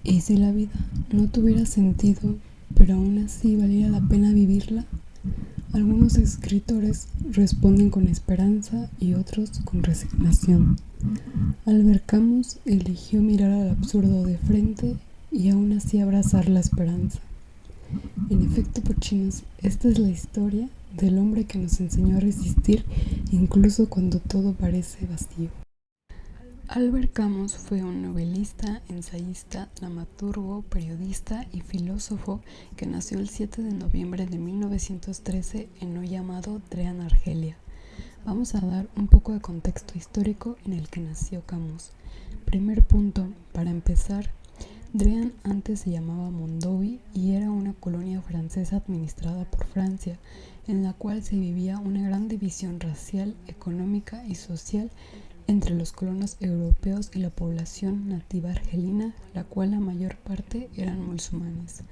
¿Y si la vida no tuviera sentido, pero aún así valiera la pena vivirla? Algunos escritores responden con esperanza y otros con resignación. Albert Camus eligió mirar al absurdo de frente y aún así abrazar la esperanza. En efecto, Pochinos, esta es la historia del hombre que nos enseñó a resistir incluso cuando todo parece vacío. Albert Camus fue un novelista, ensayista, dramaturgo, periodista y filósofo que nació el 7 de noviembre de 1913 en hoy llamado Drehan, Argelia. Vamos a dar un poco de contexto histórico en el que nació Camus. Primer punto, para empezar, Drehan antes se llamaba Mondovi y era una colonia francesa administrada por Francia, en la cual se vivía una gran división racial, económica y social entre los colonos europeos y la población nativa argelina, la cual la mayor parte eran musulmanes.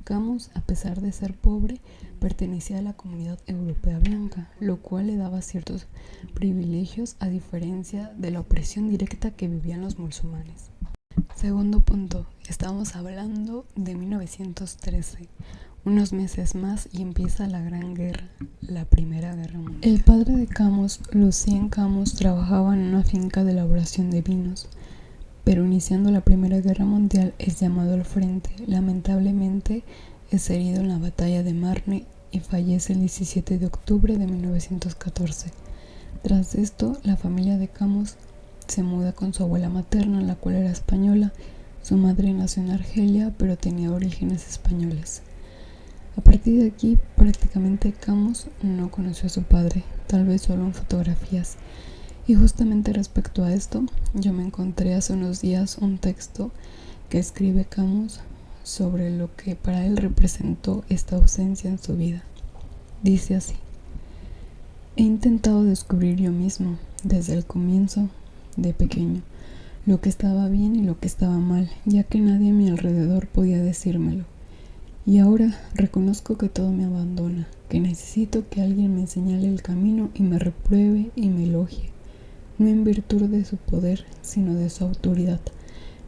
Camus, a pesar de ser pobre, pertenecía a la comunidad europea blanca, lo cual le daba ciertos privilegios a diferencia de la opresión directa que vivían los musulmanes. Segundo punto, estamos hablando de 1913. Unos meses más y empieza la Gran Guerra, la Primera Guerra Mundial. El padre de Camus, Lucien Camus, trabajaba en una finca de elaboración de vinos, pero iniciando la Primera Guerra Mundial es llamado al frente. Lamentablemente es herido en la batalla de Marne y fallece el 17 de octubre de 1914. Tras esto, la familia de Camus se muda con su abuela materna, la cual era española. Su madre nació en Argelia, pero tenía orígenes españoles. A partir de aquí, prácticamente Camus no conoció a su padre, tal vez solo en fotografías. Y justamente respecto a esto, yo me encontré hace unos días un texto que escribe Camus sobre lo que para él representó esta ausencia en su vida. Dice así: he intentado descubrir yo mismo, desde el comienzo, de pequeño, lo que estaba bien y lo que estaba mal, ya que nadie a mi alrededor podía decírmelo. Y ahora reconozco que todo me abandona, que necesito que alguien me señale el camino y me repruebe y me elogie, no en virtud de su poder, sino de su autoridad.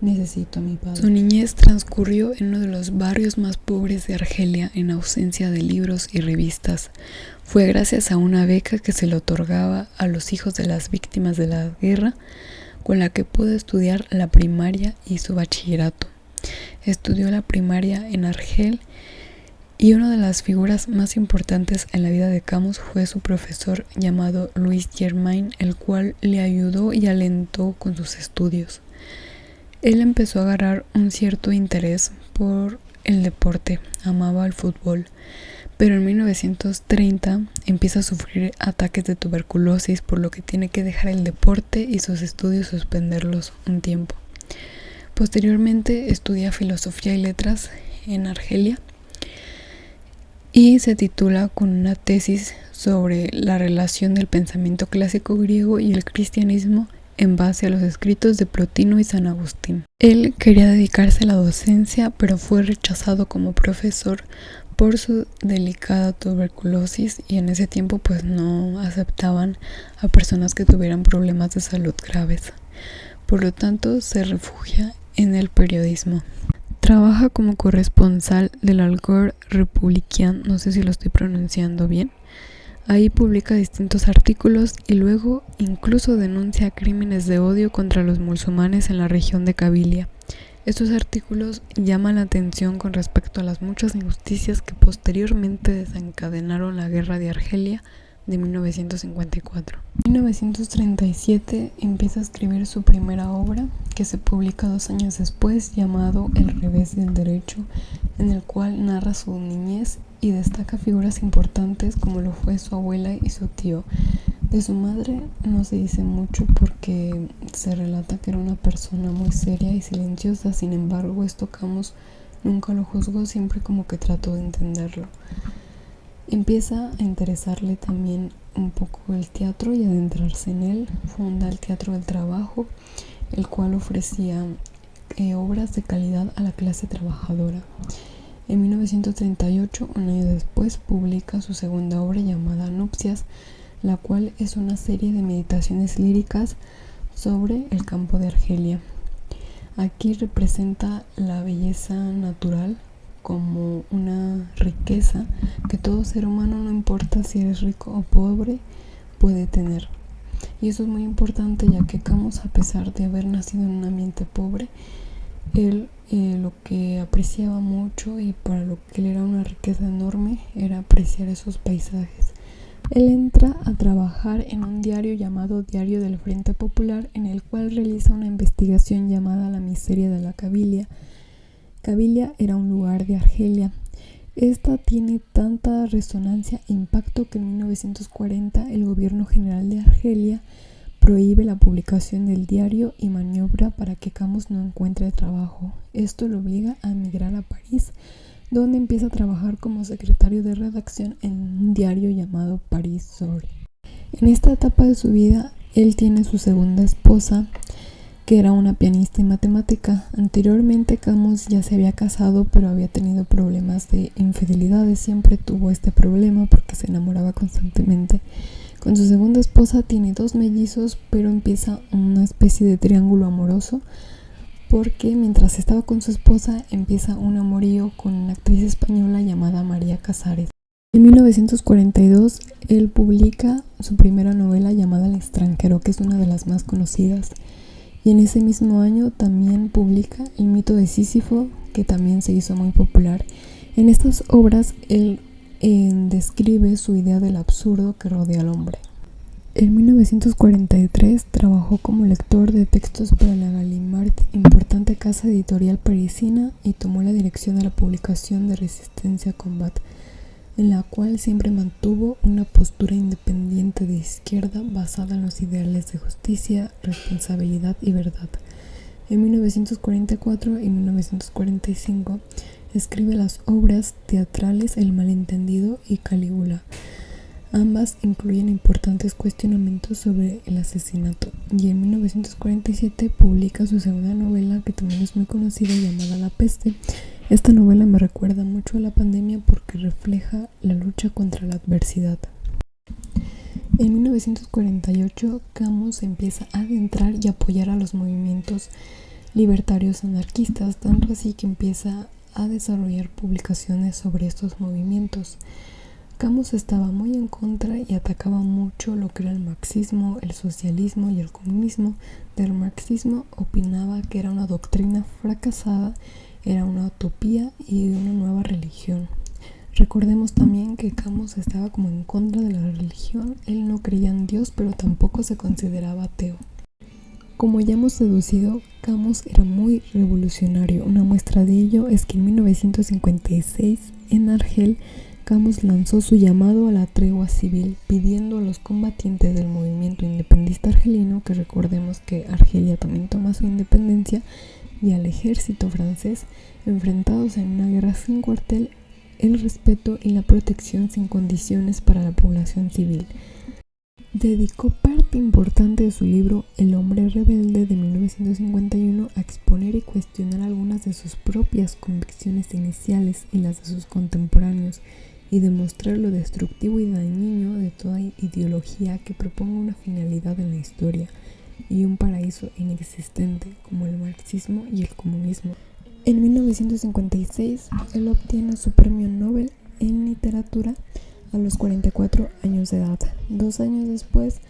Necesito a mi padre. Su niñez transcurrió en uno de los barrios más pobres de Argelia, en ausencia de libros y revistas. Fue gracias a una beca que se le otorgaba a los hijos de las víctimas de la guerra, con la que pudo estudiar la primaria y su bachillerato. Estudió la primaria en Argel y una de las figuras más importantes en la vida de Camus fue su profesor llamado Louis Germain, el cual le ayudó y alentó con sus estudios. Él empezó a agarrar un cierto interés por el deporte, amaba el fútbol, pero en 1930 empieza a sufrir ataques de tuberculosis, por lo que tiene que dejar el deporte y sus estudios suspenderlos un tiempo. Posteriormente estudia filosofía y letras en Argelia y se titula con una tesis sobre la relación del pensamiento clásico griego y el cristianismo en base a los escritos de Plotino y San Agustín. Él quería dedicarse a la docencia, pero fue rechazado como profesor por su delicada tuberculosis, y en ese tiempo pues no aceptaban a personas que tuvieran problemas de salud graves. Por lo tanto, se refugia en el periodismo. Trabaja como corresponsal del Algor Republicain, no sé si lo estoy pronunciando bien. Ahí publica distintos artículos y luego incluso denuncia crímenes de odio contra los musulmanes en la región de Kabilia. Estos artículos llaman la atención con respecto a las muchas injusticias que posteriormente desencadenaron la guerra de Argelia de 1954. En 1937 empieza a escribir su primera obra, que se publica 2 años después, llamado El revés del derecho, en el cual narra su niñez y destaca figuras importantes como lo fue su abuela y su tío. De su madre no se dice mucho porque se relata que era una persona muy seria y silenciosa. Sin embargo, esto Camus nunca lo juzgó, siempre como que trató de entenderlo. Empieza a interesarle también un poco el teatro y adentrarse en él. Funda el Teatro del Trabajo, el cual ofrecía obras de calidad a la clase trabajadora. En 1938, un año después, publica su segunda obra llamada Nupcias, la cual es una serie de meditaciones líricas sobre el campo de Argelia. Aquí representa la belleza natural como una riqueza que todo ser humano, no importa si eres rico o pobre, puede tener. Y eso es muy importante, ya que Camus, a pesar de haber nacido en un ambiente pobre, él lo que apreciaba mucho y para lo que él era una riqueza enorme era apreciar esos paisajes. Él entra a trabajar en un diario llamado Diario del Frente Popular, en el cual realiza una investigación llamada La miseria de la Cabilia. Cabilia era un lugar de Argelia. Esta tiene tanta resonancia e impacto que en 1940 el gobierno general de Argelia prohíbe la publicación del diario y maniobra para que Camus no encuentre trabajo. Esto lo obliga a emigrar a París, donde empieza a trabajar como secretario de redacción en un diario llamado Paris Soir. En esta etapa de su vida, él tiene su segunda esposa, que era una pianista y matemática. Anteriormente, Camus ya se había casado, pero había tenido problemas de infidelidades. Siempre tuvo este problema porque se enamoraba constantemente. Con su segunda esposa tiene 2 mellizos, pero empieza una especie de triángulo amoroso, porque mientras estaba con su esposa empieza un amorío con una actriz española llamada María Casares. En 1942 él publica su primera novela llamada El extranjero, que es una de las más conocidas. Y en ese mismo año también publica El mito de Sísifo, que también se hizo muy popular. En estas obras él describe su idea del absurdo que rodea al hombre. En 1943 trabajó como lector de textos para la Gallimard, importante casa editorial parisina, y tomó la dirección de la publicación de Resistencia Combat, en la cual siempre mantuvo una postura independiente de izquierda basada en los ideales de justicia, responsabilidad y verdad. En 1944 y 1945 escribe las obras teatrales El malentendido y Calígula. Ambas incluyen importantes cuestionamientos sobre el asesinato, y en 1947 publica su segunda novela, que también es muy conocida, llamada La peste. Esta novela me recuerda mucho a la pandemia porque refleja la lucha contra la adversidad. En 1948, Camus empieza a adentrar y apoyar a los movimientos libertarios anarquistas, tanto así que empieza a desarrollar publicaciones sobre estos movimientos. Camus estaba muy en contra y atacaba mucho lo que era el marxismo, el socialismo y el comunismo. Del marxismo opinaba que era una doctrina fracasada, era una utopía y una nueva religión. Recordemos también que Camus estaba como en contra de la religión. Él no creía en Dios, pero tampoco se consideraba ateo. Como ya hemos deducido, Camus era muy revolucionario. Una muestra de ello es que en 1956, en Argel, Camus lanzó su llamado a la tregua civil, pidiendo a los combatientes del movimiento independentista argelino, que recordemos que Argelia también toma su independencia, y al ejército francés, enfrentados en una guerra sin cuartel, el respeto y la protección sin condiciones para la población civil. Dedicó parte importante de su libro El hombre rebelde de 1951 a exponer y cuestionar algunas de sus propias convicciones iniciales y las de sus contemporáneos, y demostrar lo destructivo y dañino de toda ideología que proponga una finalidad en la historia y un paraíso inexistente como el marxismo y el comunismo. En 1956, él obtiene su premio Nobel en literatura a los 44 años de edad. 2 años después,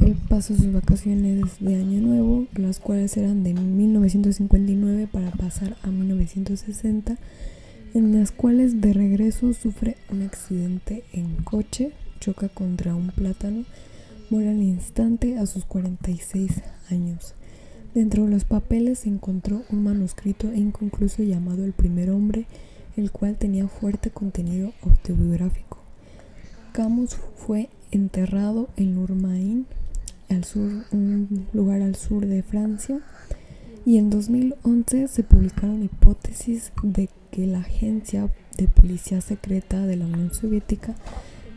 él pasó sus vacaciones de Año Nuevo, las cuales eran de 1959 para pasar a 1960, en las cuales de regreso sufre un accidente en coche, choca contra un plátano, muere al instante a sus 46 años. Dentro de los papeles se encontró un manuscrito inconcluso llamado El primer hombre, el cual tenía fuerte contenido autobiográfico. Camus fue enterrado en Lourmarin, un lugar al sur de Francia, y en 2011 se publicaron hipótesis de que la agencia de policía secreta de la Unión Soviética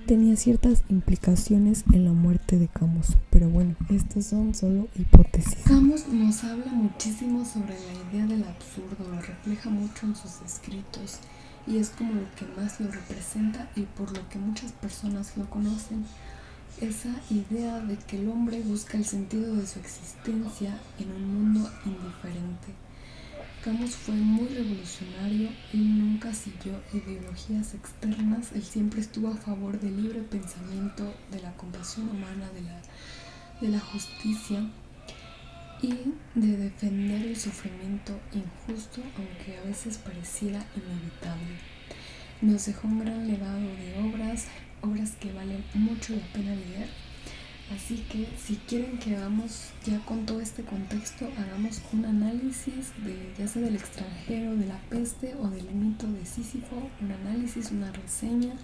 tenía ciertas implicaciones en la muerte de Camus, pero bueno, estas son solo hipótesis. Camus nos habla muchísimo sobre la idea del absurdo, lo refleja mucho en sus escritos y es como lo que más lo representa y por lo que muchas personas lo conocen. Esa idea de que el hombre busca el sentido de su existencia en un mundo indiferente. Camus fue muy revolucionario, él nunca siguió ideologías externas, él siempre estuvo a favor del libre pensamiento, de la compasión humana, de la justicia y de defender el sufrimiento injusto, aunque a veces pareciera inevitable. Nos dejó un gran legado de obras que valen mucho la pena leer. Así que si quieren que hagamos, ya con todo este contexto, hagamos un análisis de ya sea del extranjero, de la peste o del mito de Sísifo, un análisis, una reseña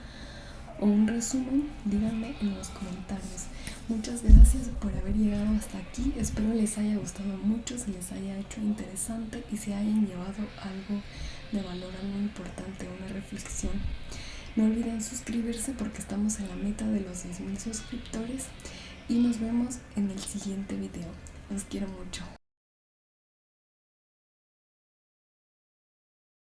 o un resumen, díganme en los comentarios. Muchas gracias por haber llegado hasta aquí, espero les haya gustado mucho, se les haya hecho interesante y se hayan llevado algo de valor, algo importante, una reflexión. No olviden suscribirse porque estamos en la meta de los 10,000 suscriptores y nos vemos en el siguiente video. Los quiero mucho.